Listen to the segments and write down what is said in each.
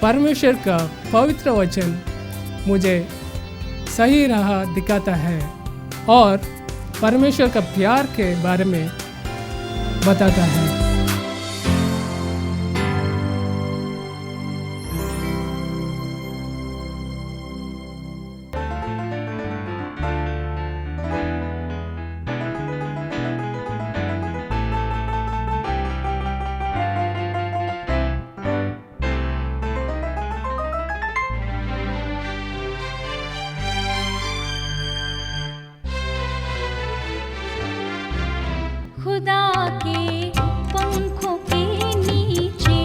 परमेश्वर का पवित्र वचन मुझे सही राह दिखाता है और परमेश्वर का प्यार के बारे में बताता है। खुदा के पंखों के नीचे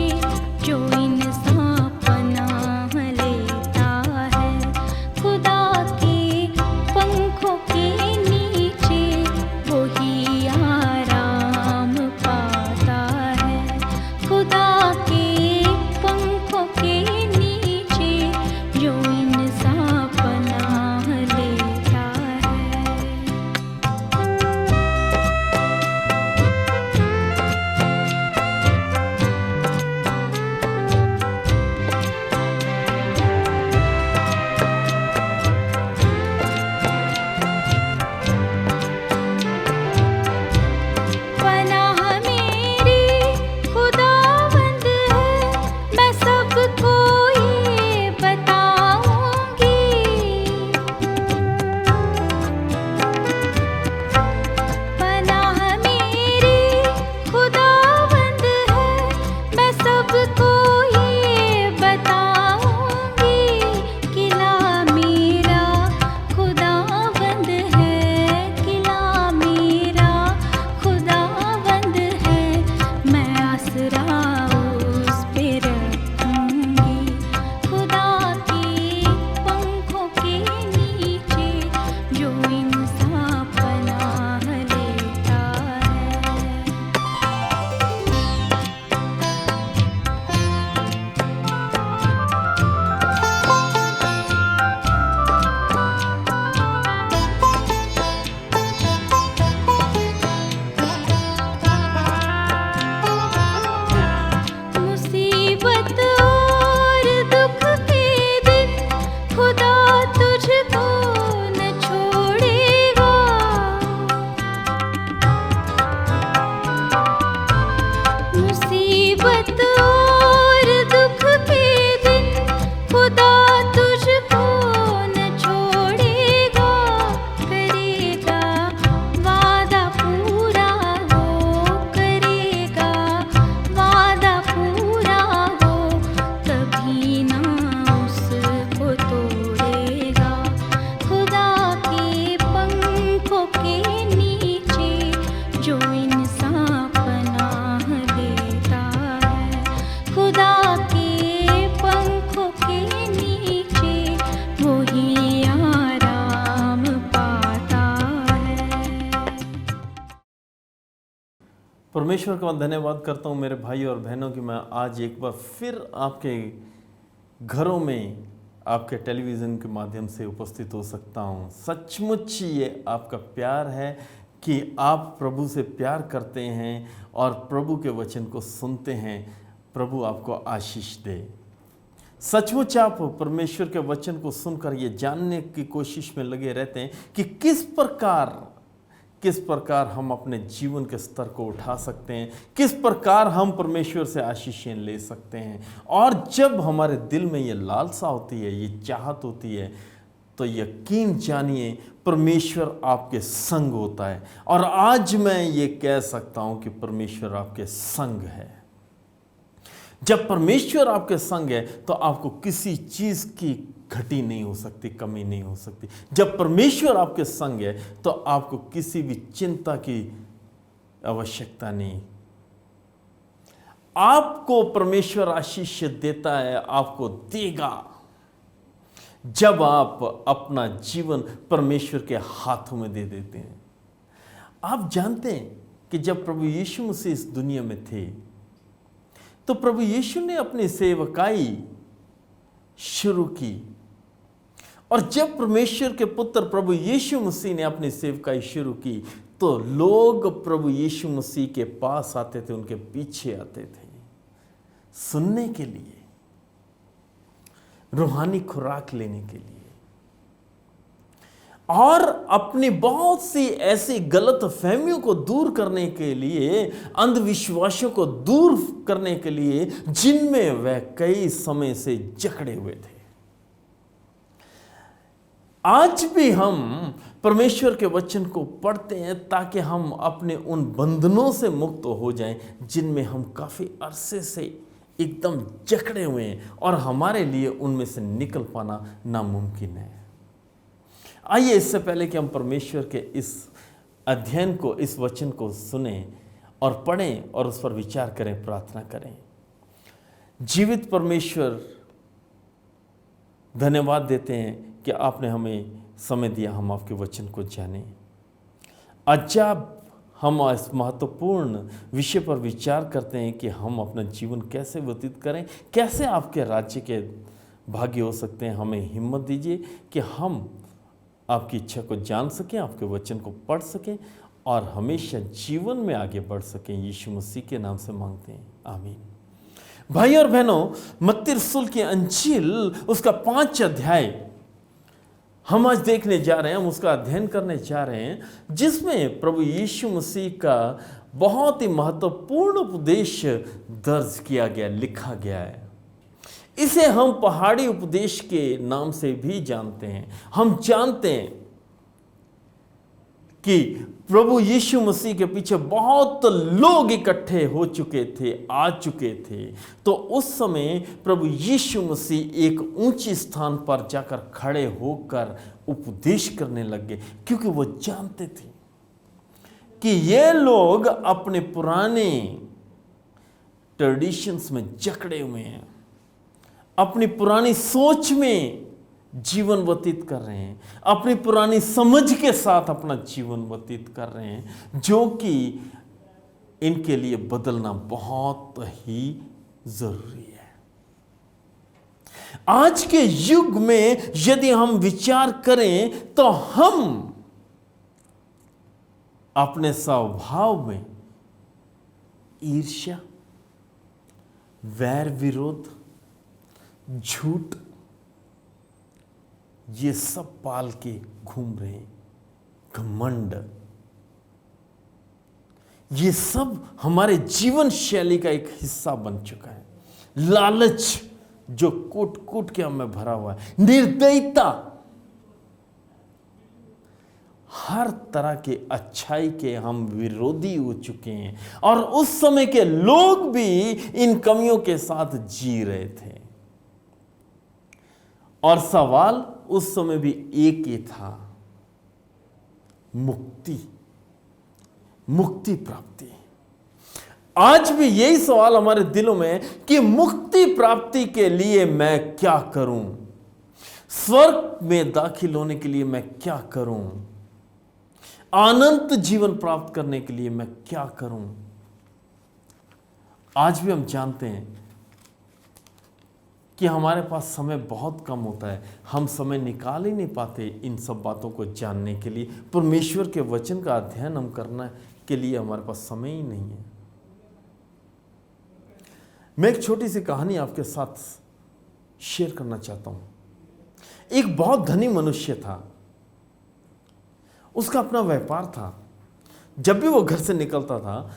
जो इंसान पनाह लेता है, खुदा के पंखों के नीचे वही आराम पाता है। खुदा के पंखों के नीचे जो इंसान पनाह लेता है। पनाह मेरी खुदावंद है, मैं सबको ये बताऊंगी। पनाह मेरी खुदावंद है, मैं सबको ये बताऊंगी। किला मेरा खुदावंद है, किला मेरा खुदावंद है, मैं आसरा उस पे रखूंगी। खुदा के पंखों के नीचे जो इंसान पनाह लेता है। मुसीबत और दुख के दिन खुदा तुझको न छोड़ेगा। मुसीबत और दुख के दिन खुदा तुझको न छोड़ेगा। करेगा वादा पूरा हो, करेगा वादा पूरा हो, कभी ना उसको तोड़ेगा। खुदा के पंखों के नीचे जो इंसान पनाह लेता है, खुदा के पंखों के नीचे वही आराम पाता है। परमेश्वर का मैं धन्यवाद करता हूँ मेरे भाई और बहनों कि मैं आज एक बार फिर आपके घरों में आपके टेलीविज़न के माध्यम से उपस्थित हो सकता हूँ। सचमुच ये आपका प्यार है कि आप प्रभु से प्यार करते हैं और प्रभु के वचन को सुनते हैं। प्रभु आपको आशीष दे। सचमुच आप परमेश्वर के वचन को सुनकर ये जानने की कोशिश में लगे रहते हैं कि किस प्रकार हम अपने जीवन के स्तर को उठा सकते हैं, किस प्रकार हम परमेश्वर से आशीषें ले सकते हैं। और जब हमारे दिल में ये लालसा होती है, ये चाहत होती है, तो यकीन जानिए परमेश्वर आपके संग होता है। और आज मैं ये कह सकता हूं कि परमेश्वर आपके संग है। जब परमेश्वर आपके संग है तो आपको किसी चीज़ की घटी नहीं हो सकती, कमी नहीं हो सकती। जब परमेश्वर आपके संग है तो आपको किसी भी चिंता की आवश्यकता नहीं। आपको परमेश्वर आशीष देता है, आपको देगा जब आप अपना जीवन परमेश्वर के हाथों में दे देते हैं। आप जानते हैं कि जब प्रभु यीशु मसीह इस दुनिया में थे तो प्रभु यीशु ने अपनी सेवकाई शुरू की। और जब परमेश्वर के पुत्र प्रभु यीशु मसीह ने अपनी सेवकाई शुरू की तो लोग प्रभु यीशु मसीह के पास आते थे, उनके पीछे आते थे सुनने के लिए। रूहानी खुराक लेने के लिए, और अपनी बहुत सी ऐसी गलत फहमियों को दूर करने के लिए, अंधविश्वासों को दूर करने के लिए, जिनमें वह कई समय से जकड़े हुए थे। आज भी हम परमेश्वर के वचन को पढ़ते हैं ताकि हम अपने उन बंधनों से मुक्त हो जाएं जिनमें हम काफ़ी अरसे से एकदम जकड़े हुए हैं और हमारे लिए उनमें से निकल पाना नामुमकिन है। आइए, इससे पहले कि हम परमेश्वर के इस अध्ययन को, इस वचन को सुने और पढ़ें और उस पर विचार करें, प्रार्थना करें। जीवित परमेश्वर, धन्यवाद देते हैं कि आपने हमें समय दिया, हम आपके वचन को जानें। आज जब हम इस महत्वपूर्ण विषय पर विचार करते हैं कि हम अपना जीवन कैसे व्यतीत करें, कैसे आपके राज्य के भागी हो सकते हैं, हमें हिम्मत दीजिए कि हम आपकी इच्छा को जान सकें, आपके वचन को पढ़ सकें और हमेशा जीवन में आगे बढ़ सकें। यीशु मसीह के नाम से मांगते हैं, आमीन। भाई और बहनों, मत्ती रसूल की अंजील उसका 5 अध्याय हम आज देखने जा रहे हैं, हम उसका अध्ययन करने जा रहे हैं, जिसमें प्रभु यीशु मसीह का बहुत ही महत्वपूर्ण उपदेश दर्ज किया गया, लिखा गया है। इसे हम पहाड़ी उपदेश के नाम से भी जानते हैं। हम जानते हैं कि प्रभु यीशु मसीह के पीछे बहुत लोग इकट्ठे हो चुके थे, आ चुके थे। तो उस समय प्रभु यीशु मसीह एक ऊंचे स्थान पर जाकर खड़े होकर उपदेश करने लग गए, क्योंकि वो जानते थे कि ये लोग अपने पुराने ट्रेडिशंस में जकड़े हुए हैं, अपनी पुरानी सोच में जीवन व्यतीत कर रहे हैं, अपनी पुरानी समझ के साथ अपना जीवन व्यतीत कर रहे हैं, जो कि इनके लिए बदलना बहुत ही जरूरी है। आज के युग में यदि हम विचार करें तो हम अपने स्वभाव में ईर्ष्या, वैर विरोध, झूठ, ये सब पाल के घूम रहे हैं। घमंड, ये सब हमारे जीवन शैली का एक हिस्सा बन चुका है। लालच जो कूट कूट के हमें भरा हुआ है, निर्दयता, हर तरह के अच्छाई के हम विरोधी हो चुके हैं और उस समय के लोग भी इन कमियों के साथ जी रहे थे। और सवाल उस समय भी एक ही था, मुक्ति, मुक्ति प्राप्ति। आज भी यही सवाल हमारे दिलों में है कि मुक्ति प्राप्ति के लिए मैं क्या करूं, स्वर्ग में दाखिल होने के लिए मैं क्या करूं, अनंत जीवन प्राप्त करने के लिए मैं क्या करूं। आज भी हम जानते हैं कि हमारे पास समय बहुत कम होता है, हम समय निकाल ही नहीं पाते इन सब बातों को जानने के लिए। परमेश्वर के वचन का अध्ययन हम करने के लिए हमारे पास समय ही नहीं है। मैं एक छोटी सी कहानी आपके साथ शेयर करना चाहता हूं। एक बहुत धनी मनुष्य था, उसका अपना व्यापार था। जब भी वो घर से निकलता था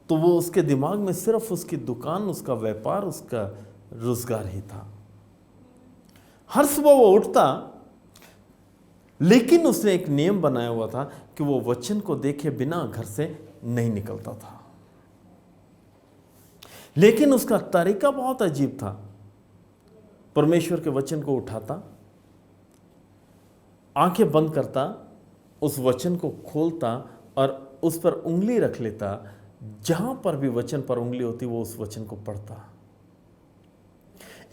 तो वो उसके दिमाग में सिर्फ उसकी दुकान, उसका व्यापार, उसका रोजगार ही था। हर सुबह वो उठता, लेकिन उसने एक नियम बनाया हुआ था कि वो वचन को देखे बिना घर से नहीं निकलता था। लेकिन उसका तरीका बहुत अजीब था। परमेश्वर के वचन को उठाता, आंखें बंद करता, उस वचन को खोलता और उस पर उंगली रख लेता। जहां पर भी वचन पर उंगली होती वो उस वचन को पढ़ता।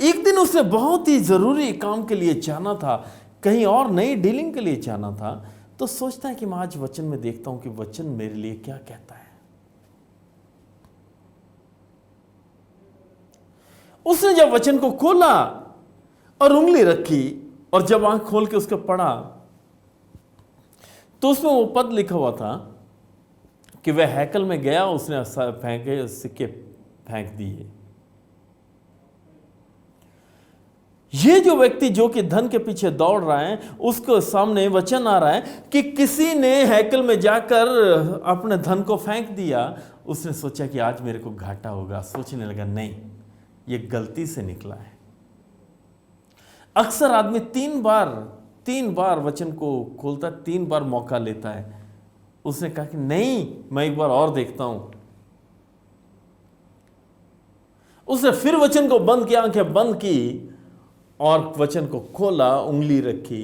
एक दिन उसने बहुत ही जरूरी काम के लिए जाना था, कहीं और नई डीलिंग के लिए जाना था। तो सोचता है कि मैं आज वचन में देखता हूं कि वचन मेरे लिए क्या कहता है। उसने जब वचन को खोला और उंगली रखी और जब आंख खोल के उसको पढ़ा तो उसमें वो पद लिखा हुआ था कि वह हैकल में गया, उसने फेंके, सिक्के फेंक दिए। ये जो व्यक्ति जो कि धन के पीछे दौड़ रहा है, उसके सामने वचन आ रहा है कि किसी ने हैकल में जाकर अपने धन को फेंक दिया। उसने सोचा कि आज मेरे को घाटा होगा, सोचने लगा नहीं, ये गलती से निकला है। अक्सर आदमी तीन बार वचन को खोलता, 3 बार मौका लेता है। उसने कहा कि नहीं, मैं एक बार और देखता हूं। उसने फिर वचन को बंद किया, आंखें बंद की और वचन को खोला, उंगली रखी,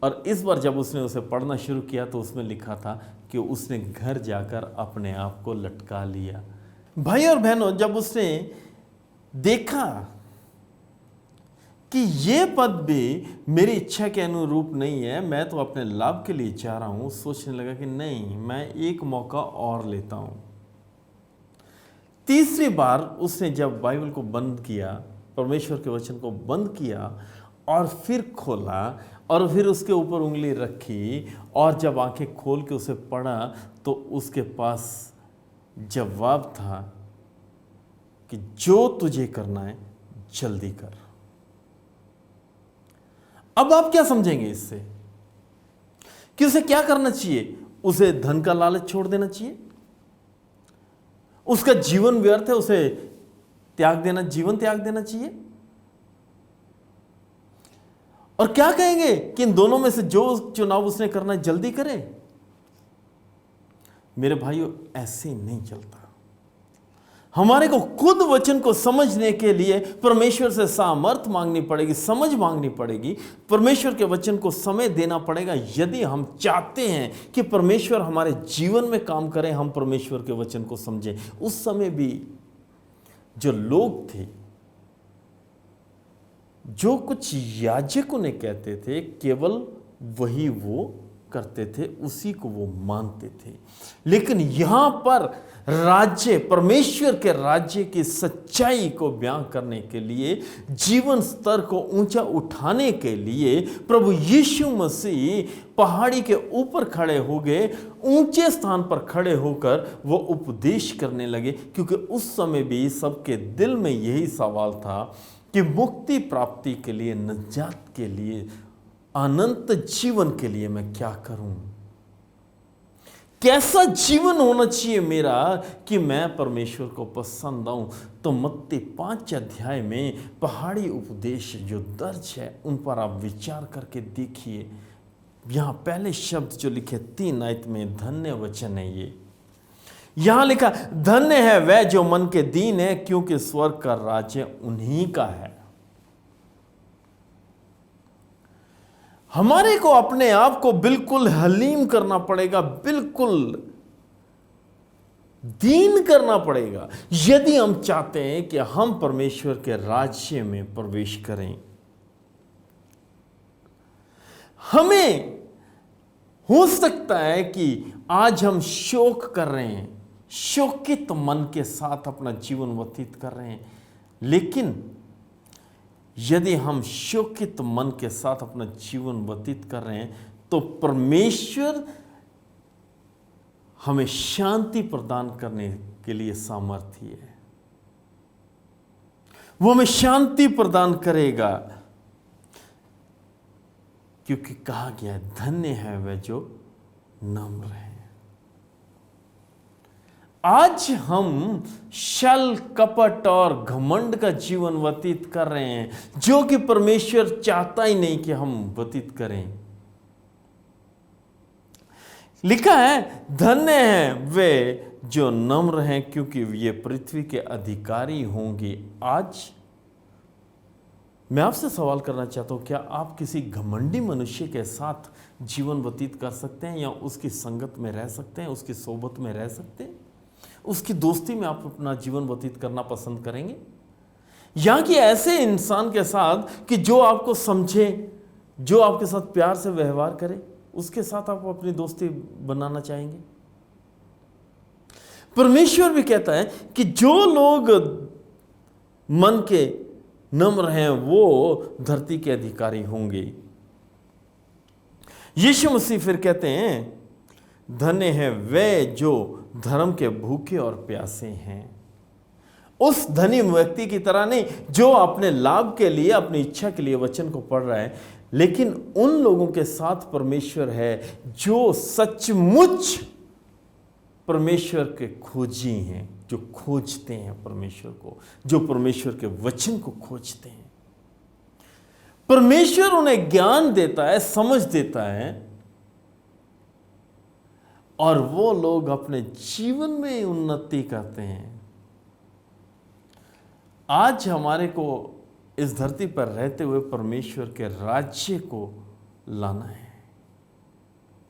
और इस बार जब उसने उसे पढ़ना शुरू किया तो उसमें लिखा था कि उसने घर जाकर अपने आप को लटका लिया। भाई और बहनों, जब उसने देखा कि ये पद भी मेरी इच्छा के अनुरूप नहीं है, मैं तो अपने लाभ के लिए चाह रहा हूं, सोचने लगा कि नहीं, मैं एक मौका और लेता हूं। तीसरी बार उसने जब बाइबल को बंद किया, परमेश्वर के वचन को बंद किया और फिर खोला और फिर उसके ऊपर उंगली रखी, और जब आंखें खोल के उसे पढ़ा तो उसके पास जवाब था कि जो तुझे करना है जल्दी कर। अब आप क्या समझेंगे इससे कि उसे क्या करना चाहिए? उसे धन का लालच छोड़ देना चाहिए? उसका जीवन व्यर्थ है, उसे त्याग देना, जीवन त्याग देना चाहिए? और क्या कहेंगे कि इन दोनों में से जो चुनाव उसने करना है जल्दी करे? मेरे भाइयों, ऐसे नहीं चलता। हमारे को खुद वचन को समझने के लिए परमेश्वर से सामर्थ मांगनी पड़ेगी, समझ मांगनी पड़ेगी, परमेश्वर के वचन को समय देना पड़ेगा। यदि हम चाहते हैं कि परमेश्वर हमारे जीवन में काम करें, हम परमेश्वर के वचन को समझें। उस समय भी जो लोग थे, जो कुछ याजक उन्हें कहते थे, केवल वही वो करते थे, उसी को वो मानते थे। लेकिन यहां पर राज्य, परमेश्वर के राज्य की सच्चाई को बयां करने के लिए, जीवन स्तर को ऊंचा उठाने के लिए प्रभु यीशु मसीह पहाड़ी के ऊपर खड़े हो गए, ऊंचे स्थान पर खड़े होकर वो उपदेश करने लगे। क्योंकि उस समय भी सबके दिल में यही सवाल था कि मुक्ति प्राप्ति के लिए, निजात के लिए, अनंत जीवन के लिए मैं क्या करूं? कैसा जीवन होना चाहिए मेरा कि मैं परमेश्वर को पसंद आऊं? तो मत्ती 5 अध्याय में पहाड़ी उपदेश जो दर्ज है, उन पर आप विचार करके देखिए। यहां पहले शब्द जो लिखे 3 आयत में, धन्य वचन है ये। यहां लिखा, धन्य है वह जो मन के दीन है, क्योंकि स्वर्ग का राज्य उन्हीं का है। हमारे को अपने आप को बिल्कुल हलीम करना पड़ेगा, बिल्कुल दीन करना पड़ेगा, यदि हम चाहते हैं कि हम परमेश्वर के राज्य में प्रवेश करें। हमें हो सकता है कि आज हम शोक कर रहे हैं, शोकित मन के साथ अपना जीवन व्यतीत कर रहे हैं, लेकिन यदि हम शोकित मन के साथ अपना जीवन व्यतीत कर रहे हैं तो परमेश्वर हमें शांति प्रदान करने के लिए सामर्थ्य है। वो हमें शांति प्रदान करेगा, क्योंकि कहा गया है, धन्य है वह जो नम्र है। आज हम छल कपट और घमंड का जीवन व्यतीत कर रहे हैं, जो कि परमेश्वर चाहता ही नहीं कि हम व्यतीत करें। लिखा है, धन्य है वे जो नम्र हैं, क्योंकि ये पृथ्वी के अधिकारी होंगे। आज मैं आपसे सवाल करना चाहता हूं, क्या आप किसी घमंडी मनुष्य के साथ जीवन व्यतीत कर सकते हैं, या उसकी संगत में रह सकते हैं, उसकी सोबत में रह सकते हैं? उसकी दोस्ती में आप अपना जीवन व्यतीत करना पसंद करेंगे, या कि ऐसे इंसान के साथ कि जो आपको समझे, जो आपके साथ प्यार से व्यवहार करे, उसके साथ आप अपनी दोस्ती बनाना चाहेंगे? परमेश्वर भी कहता है कि जो लोग मन के नम्र हैं वो धरती के अधिकारी होंगे। यीशु मसीह फिर कहते हैं, धन्य है वे जो धर्म के भूखे और प्यासे हैं। उस धनी व्यक्ति की तरह नहीं जो अपने लाभ के लिए, अपनी इच्छा के लिए वचन को पढ़ रहा है, लेकिन उन लोगों के साथ परमेश्वर है जो सचमुच परमेश्वर के खोजी हैं, जो खोजते हैं परमेश्वर को, जो परमेश्वर के वचन को खोजते हैं। परमेश्वर उन्हें ज्ञान देता है, समझ देता है, और वो लोग अपने जीवन में उन्नति करते हैं। आज हमारे को इस धरती पर रहते हुए परमेश्वर के राज्य को लाना है,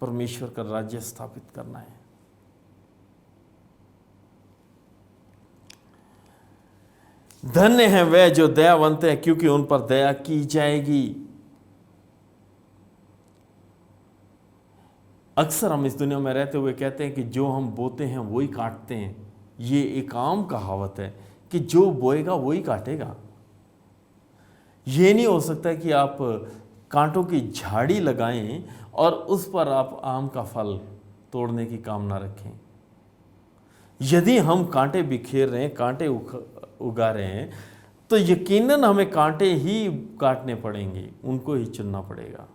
परमेश्वर का राज्य स्थापित करना है। धन्य हैं वे जो दयावंत हैं, क्योंकि उन पर दया की जाएगी। अक्सर हम इस दुनिया में रहते हुए कहते हैं कि जो हम बोते हैं वही काटते हैं। ये एक आम कहावत है कि जो बोएगा वही काटेगा। ये नहीं हो सकता कि आप कांटों की झाड़ी लगाएं और उस पर आप आम का फल तोड़ने की कामना रखें। यदि हम कांटे बिखेर रहे हैं, कांटे उगा रहे हैं, तो यकीनन हमें कांटे ही काटने पड़ेंगे, उनको ही चुनना पड़ेगा।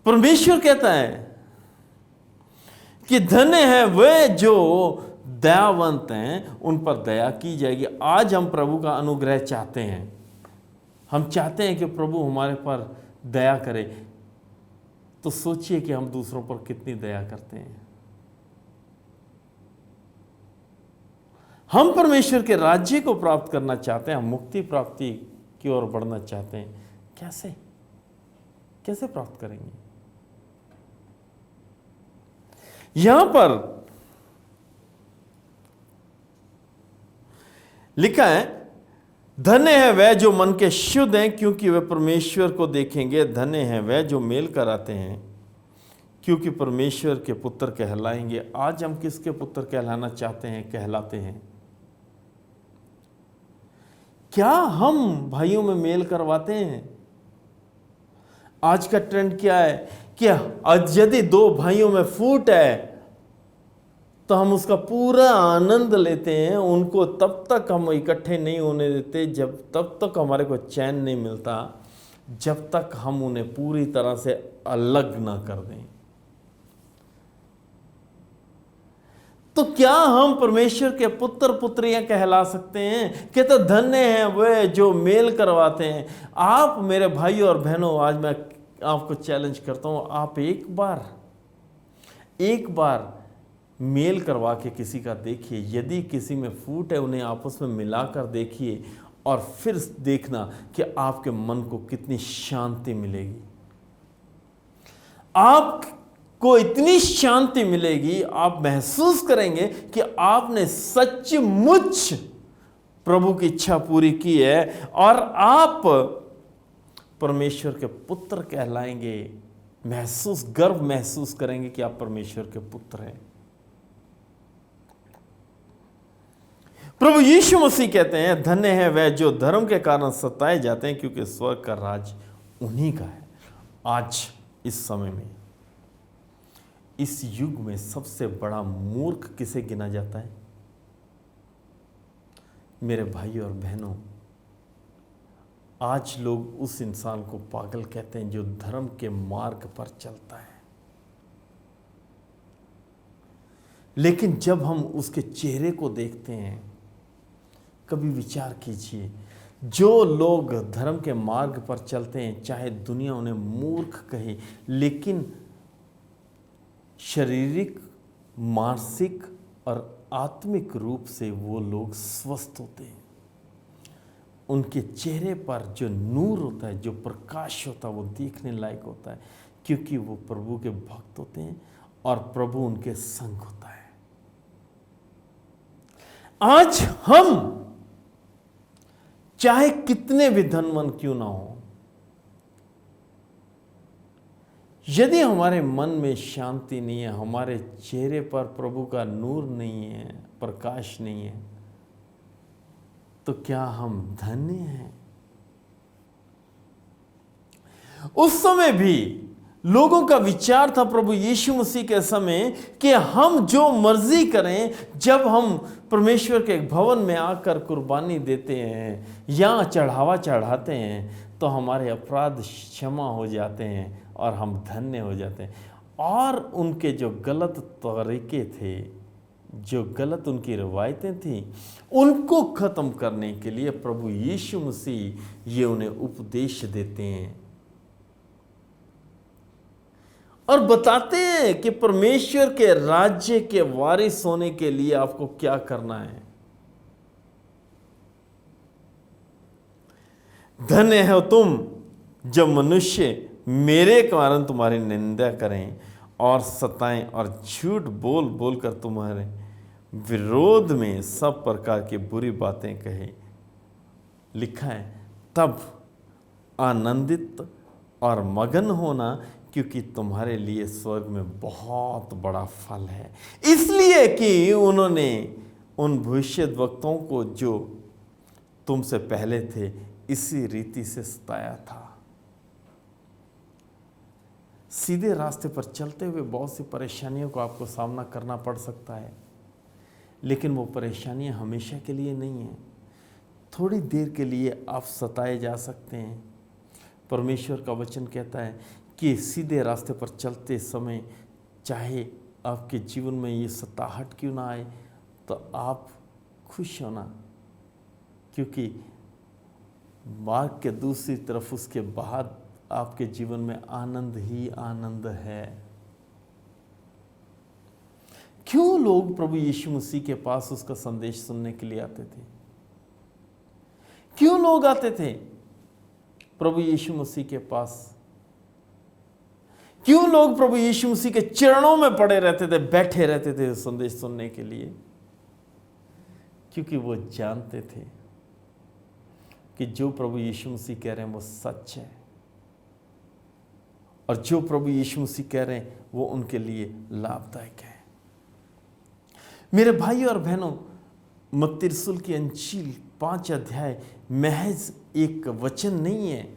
परमेश्वर कहता है कि धन्य है वे जो दयावंत हैं, उन पर दया की जाएगी। आज हम प्रभु का अनुग्रह चाहते हैं, हम चाहते हैं कि प्रभु हमारे पर दया करे। तो सोचिए कि हम दूसरों पर कितनी दया करते हैं। हम परमेश्वर के राज्य को प्राप्त करना चाहते हैं, हम मुक्ति प्राप्ति की ओर बढ़ना चाहते हैं। कैसे प्राप्त करेंगे? यहां पर लिखा है, धन्य है वह जो मन के शुद्ध हैं, क्योंकि वे परमेश्वर को देखेंगे। धन्य है वह जो मेल कराते हैं, क्योंकि परमेश्वर के पुत्र कहलाएंगे। आज हम किसके पुत्र कहलाना चाहते हैं, कहलाते हैं? क्या हम भाइयों में मेल करवाते हैं? आज का ट्रेंड क्या है कि यदि दो भाइयों में फूट है तो हम उसका पूरा आनंद लेते हैं, उनको तब तक हम इकट्ठे नहीं होने देते, तब तक हमारे को चैन नहीं मिलता, जब तक हम उन्हें पूरी तरह से अलग ना कर दें। तो क्या हम परमेश्वर के पुत्र पुत्रियां कहला सकते हैं? कि तो धन्य हैं वे जो मेल करवाते हैं। आप मेरे भाइयों और बहनों, आज मैं आपको चैलेंज करता हूं, आप एक बार मेल करवा के किसी का देखिए। यदि किसी में फूट है, उन्हें आपस में मिलाकर देखिए और फिर देखना कि आपके मन को कितनी शांति मिलेगी। आपको इतनी शांति मिलेगी, आप महसूस करेंगे कि आपने सचमुच प्रभु की इच्छा पूरी की है और आप परमेश्वर के पुत्र कहलाएंगे। गर्व महसूस करेंगे कि आप परमेश्वर के पुत्र हैं। प्रभु यीशु मसीह कहते हैं, धन्य है वह जो धर्म के कारण सताए जाते हैं, क्योंकि स्वर्ग का राज उन्हीं का है। आज इस समय में, इस युग में सबसे बड़ा मूर्ख किसे गिना जाता है? मेरे भाइयों और बहनों, आज लोग उस इंसान को पागल कहते हैं जो धर्म के मार्ग पर चलता है। लेकिन जब हम उसके चेहरे को देखते हैं, कभी विचार कीजिए, जो लोग धर्म के मार्ग पर चलते हैं, चाहे दुनिया उन्हें मूर्ख कहे, लेकिन शारीरिक, मानसिक और आत्मिक रूप से वो लोग स्वस्थ होते हैं। उनके चेहरे पर जो नूर होता है, जो प्रकाश होता है, वो देखने लायक होता है, क्योंकि वो प्रभु के भक्त होते हैं और प्रभु उनके संग होता है। आज हम चाहे कितने भी धनवान क्यों ना हो, यदि हमारे मन में शांति नहीं है, हमारे चेहरे पर प्रभु का नूर नहीं है, प्रकाश नहीं है, तो क्या हम धन्य हैं? उस समय भी लोगों का विचार था प्रभु यीशु मसीह के समय कि हम जो मर्जी करें, जब हम परमेश्वर के एक भवन में आकर कुर्बानी देते हैं या चढ़ावा चढ़ाते हैं तो हमारे अपराध क्षमा हो जाते हैं और हम धन्य हो जाते हैं। और उनके जो गलत तरीके थे, जो गलत उनकी रवायतें थीं, उनको ख़त्म करने के लिए प्रभु यीशु मसीह ये उन्हें उपदेश देते हैं और बताते हैं कि परमेश्वर के राज्य के वारिस होने के लिए आपको क्या करना है। धन्य हो तुम जब मनुष्य मेरे कारण तुम्हारी निंदा करें और सताएं और झूठ बोल बोल कर तुम्हारे विरोध में सब प्रकार की बुरी बातें कहे। लिखा है, तब आनंदित और मगन होना, क्योंकि तुम्हारे लिए स्वर्ग में बहुत बड़ा फल है। इसलिए कि उन्होंने उन भविष्यद्वक्ताओं को जो तुमसे पहले थे इसी रीति से सताया था। सीधे रास्ते पर चलते हुए बहुत सी परेशानियों को आपको सामना करना पड़ सकता है, लेकिन वो परेशानियां हमेशा के लिए नहीं हैं। थोड़ी देर के लिए आप सताए जा सकते हैं। परमेश्वर का वचन कहता है कि सीधे रास्ते पर चलते समय चाहे आपके जीवन में ये सताहट क्यों ना आए, तो आप खुश होना, क्योंकि मार्ग के दूसरी तरफ उसके बाद आपके जीवन में आनंद ही आनंद है। क्यों लोग प्रभु यीशु मसीह के पास उसका संदेश सुनने के लिए आते थे? क्यों लोग आते थे प्रभु यीशु मसीह के पास? क्यों लोग प्रभु यीशु मसीह के चरणों में पड़े रहते थे, बैठे रहते थे संदेश सुनने के लिए? क्योंकि वो जानते थे कि जो प्रभु यीशु मसीह कह रहे हैं वो सच है, और जो प्रभु यीशु मसीह कह रहे हैं वो उनके लिए लाभदायक है। मेरे भाई और बहनों, मत्ती रसूल की अंजील 5 अध्याय महज एक वचन नहीं है,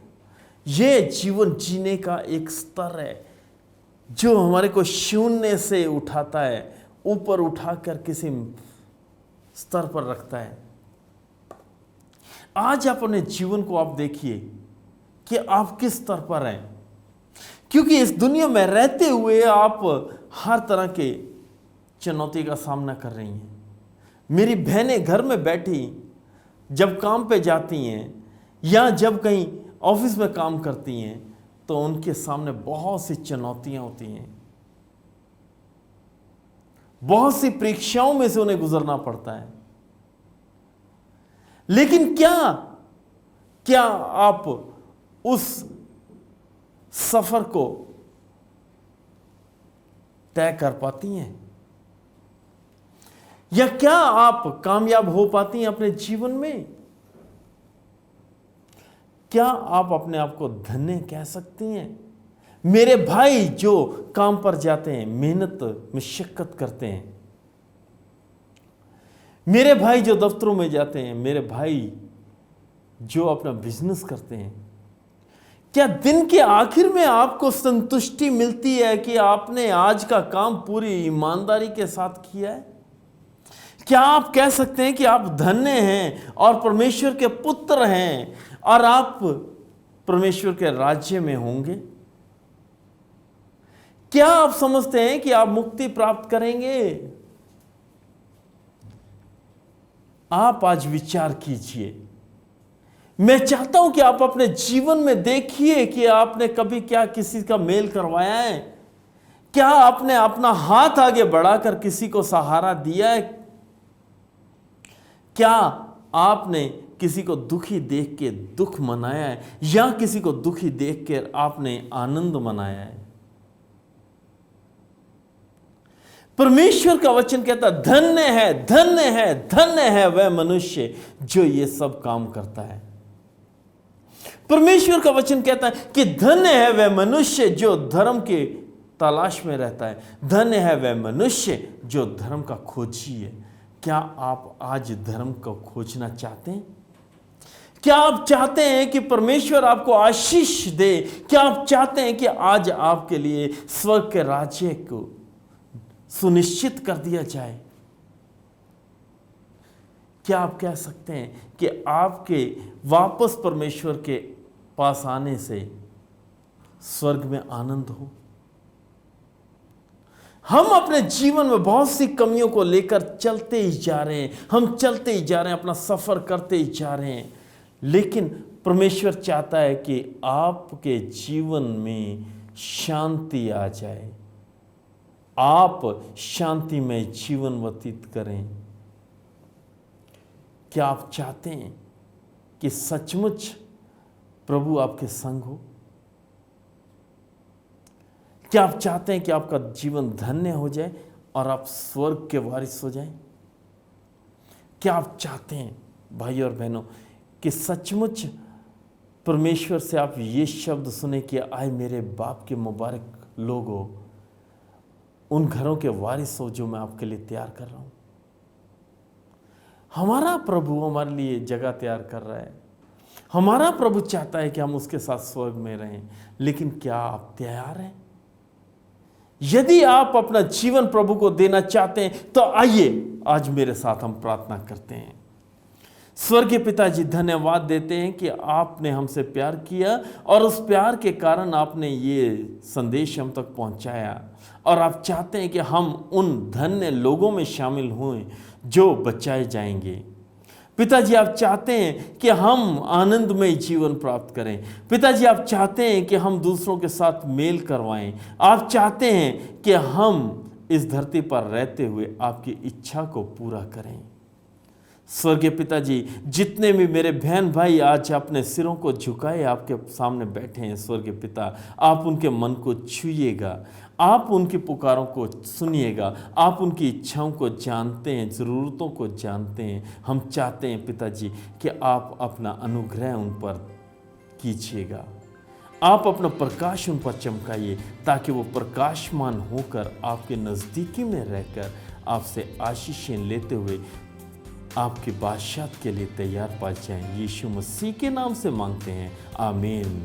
ये जीवन जीने का एक स्तर है जो हमारे को शून्य से उठाता है, ऊपर उठाकर किसी स्तर पर रखता है। आज आप अपने जीवन को आप देखिए कि आप किस स्तर पर हैं, क्योंकि इस दुनिया में रहते हुए आप हर तरह के चुनौती का सामना कर रही हैं। मेरी बहनें घर में बैठी जब काम पे जाती हैं या जब कहीं ऑफिस में काम करती हैं तो उनके सामने बहुत सी चुनौतियां होती हैं, बहुत सी परीक्षाओं में से उन्हें गुजरना पड़ता है। लेकिन क्या आप उस सफर को तय कर पाती हैं? या क्या आप कामयाब हो पाती हैं अपने जीवन में? क्या आप अपने आप को धन्य कह सकती हैं? मेरे भाई जो काम पर जाते हैं, मेहनत मशक्कत करते हैं, मेरे भाई जो दफ्तरों में जाते हैं, मेरे भाई जो अपना बिजनेस करते हैं, क्या दिन के आखिर में आपको संतुष्टि मिलती है कि आपने आज का काम पूरी ईमानदारी के साथ किया है? क्या आप कह सकते हैं कि आप धन्य हैं और परमेश्वर के पुत्र हैं और आप परमेश्वर के राज्य में होंगे? क्या आप समझते हैं कि आप मुक्ति प्राप्त करेंगे? आप आज विचार कीजिए। मैं चाहता हूं कि आप अपने जीवन में देखिए कि आपने कभी क्या किसी का मेल करवाया है? क्या आपने अपना हाथ आगे बढ़ाकर किसी को सहारा दिया है? क्या आपने किसी को दुखी देख के दुख मनाया है या किसी को दुखी देख के आपने आनंद मनाया है? परमेश्वर का वचन कहता धन्य है, धन्य है, धन्य है वह मनुष्य जो ये सब काम करता है। परमेश्वर का वचन कहता है कि धन्य है वह मनुष्य जो धर्म के तलाश में रहता है, धन्य है वह मनुष्य जो धर्म का खोजी है। क्या आप आज धर्म को खोजना चाहते हैं? क्या आप चाहते हैं कि परमेश्वर आपको आशीष दे? क्या आप चाहते हैं कि आज आपके लिए स्वर्ग के राज्य को सुनिश्चित कर दिया जाए? क्या आप कह सकते हैं कि आपके वापस परमेश्वर के पास आने से स्वर्ग में आनंद हो? हम अपने जीवन में बहुत सी कमियों को लेकर चलते ही जा रहे हैं, हम चलते ही जा रहे हैं, अपना सफर करते ही जा रहे हैं, लेकिन परमेश्वर चाहता है कि आपके जीवन में शांति आ जाए, आप शांतिमय जीवन व्यतीत करें। क्या आप चाहते हैं कि सचमुच प्रभु आपके संग हो? क्या आप चाहते हैं कि आपका जीवन धन्य हो जाए और आप स्वर्ग के वारिस हो जाएं? क्या आप चाहते हैं भाई और बहनों कि सचमुच परमेश्वर से आप ये शब्द सुने कि आए मेरे बाप के मुबारक लोगों, उन घरों के वारिस हो जो मैं आपके लिए तैयार कर रहा हूं? हमारा प्रभु हमारे लिए जगह तैयार कर रहा है। हमारा प्रभु चाहता है कि हम उसके साथ स्वर्ग में रहें, लेकिन क्या आप तैयार हैं? यदि आप अपना जीवन प्रभु को देना चाहते हैं तो आइए आज मेरे साथ हम प्रार्थना करते हैं। स्वर्गीय पिताजी, धन्यवाद देते हैं कि आपने हमसे प्यार किया और उस प्यार के कारण आपने ये संदेश हम तक पहुंचाया, और आप चाहते हैं कि हम उन धन्य लोगों में शामिल हों जो बचाए जाएंगे। पिताजी, आप चाहते हैं कि हम आनंदमय जीवन प्राप्त करें। पिताजी, आप चाहते हैं कि हम दूसरों के साथ मेल करवाएं। आप चाहते हैं कि हम इस धरती पर रहते हुए आपकी इच्छा को पूरा करें। स्वर्गीय पिताजी, जितने भी मेरे बहन भाई आज अपने सिरों को झुकाए आपके सामने बैठे हैं, स्वर्गीय पिता, आप उनके मन को छूइएगा, आप उनकी पुकारों को सुनिएगा, आप उनकी इच्छाओं को जानते हैं, ज़रूरतों को जानते हैं। हम चाहते हैं पिताजी कि आप अपना अनुग्रह उन पर कीजिएगा, आप अपना प्रकाश उन पर चमकाइए, ताकि वो प्रकाशमान होकर आपके नज़दीकी में रहकर आपसे आशीषें लेते हुए आपकी बादशाहत के लिए तैयार पा जाएं। यीशु मसीह के नाम से मांगते हैं, आमीन।